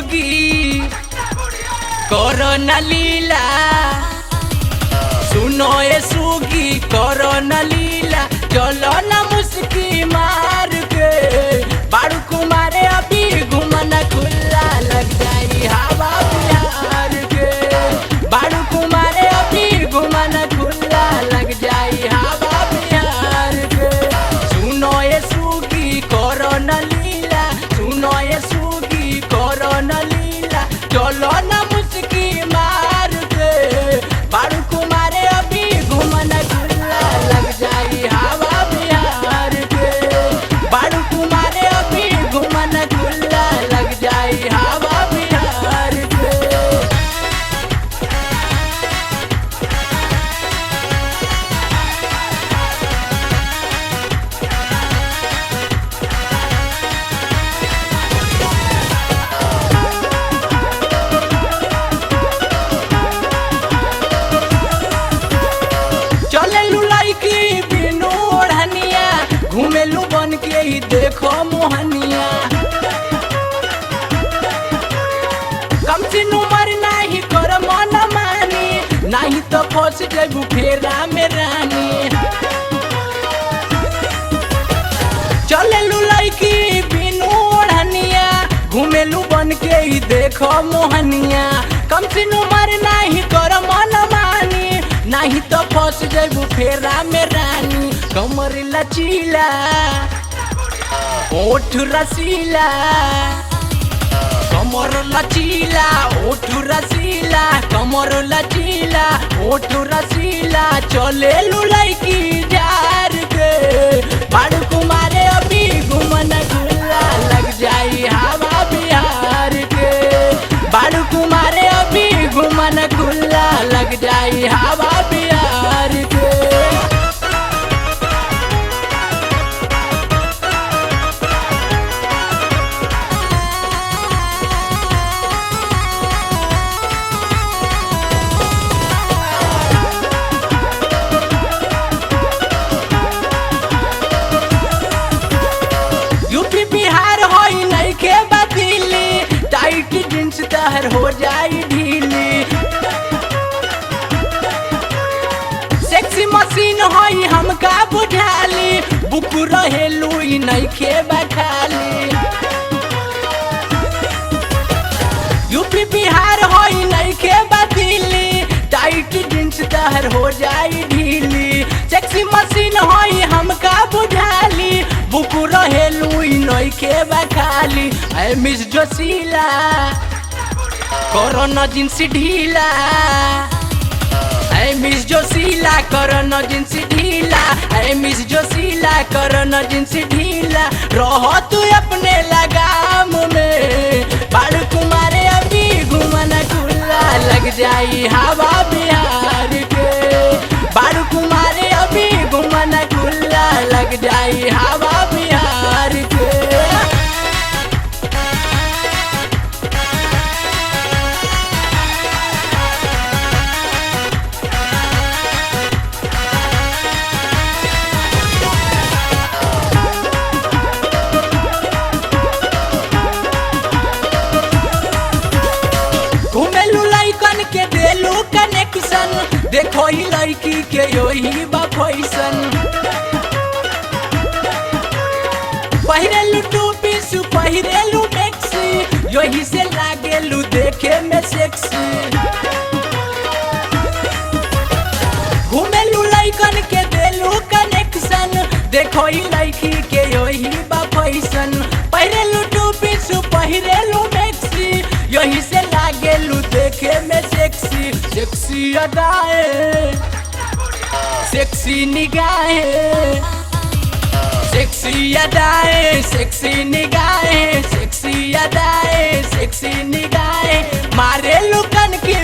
सुगी करो न लीला, सुनो ए सुगी करो न लीला, चलो न मुस्की मार के बाड़ू कुमारे अभी घुमना खुला लग जाई हवा बिहार के, बाड़ू कुमारे अभी घुमना खुला लग जाई हवा बिहार के। सुनो ए सुगी करो न लीला, सुनो ए सुगी करो न लीला, चलो न मुस्की मार के बाड़ू कुमारे अभी घुमना खुला लग जाई हवा बिहार के, बाड़ू कुमारे अभी घुमना खुला लग जाई हवा बिहार के। चलेलू लड़की बिनु ओढ़निया, घूमेलू बन के ही देखो मोहनिया, कम सिन उमर नाही कर मन मानी, नहीं तो फंस जेबू फेरा में रानी। चलेलू लड़की बिनु ओढ़निया, घूमेलू बन के ही देखो मोहनिया, कम सिन उमर नाही कर मन मानी, नहीं तो फंस जेबू फेरा में रानी। कमर लचीला ओठ रसीला, कमर लचीला ओठ रसीला, कमर लचीला ओठ रसीला, चले लड़की जार के बाड़ू कुमारे अभी घुमना खुला लग जाई हवा बिहार के, बाड़ू कुमारे अभी घुमना खुला लग जाई हवा बिहार के। यूपी बिहार होई नहीं के बदली, टाइट जींस तहर हो जाई ढीली, सेक्सी मशीन होई हमका बुझाली, बुक रहेलू नहीं के बखाली। यूपी बिहार होई नहीं के बदली, टाइट जींस तहर हो जाई ढीली, सेक्सी मशीन होई हमका बुझाली, बुक रहेलू नहीं के बखाली। ऐ मिस जोशीला करो न जींस ढीला, ऐ मिस जोशीला करो न जींस ढीला, ऐ मिस जोशीला करो न जींस ढीला, रहो तू अपने लगाम में बाड़ू कुमारे अभी घुमना खुला लग जाई हवा बिहार के, बाड़ू कुमारे अभी घुमना खुला लग जाई हवा बिहार के। घूमेलू लड़कन के देलू कनेक्शन, देखो ही लड़की के यही बा फैशन, पहिरेलू टू पीस पहिरेलू मैक्सी, यही से लागेलू देखे में सेक्सी। घूमेलू लड़कन के देलू कनेक्शन, देखो ही लड़की के यही बा फैशन, पहिरेलू टू पीस पहिरेलू मैक्सी, यही से लागेलू देखे में सेक्सी। सेक्सी अदाएं सेक्सी निगाहें, सेक्सी अदाएं सेक्सी निगाहें, सेक्सी अदाएं सेक्सी निगाहें, मारे लुकन की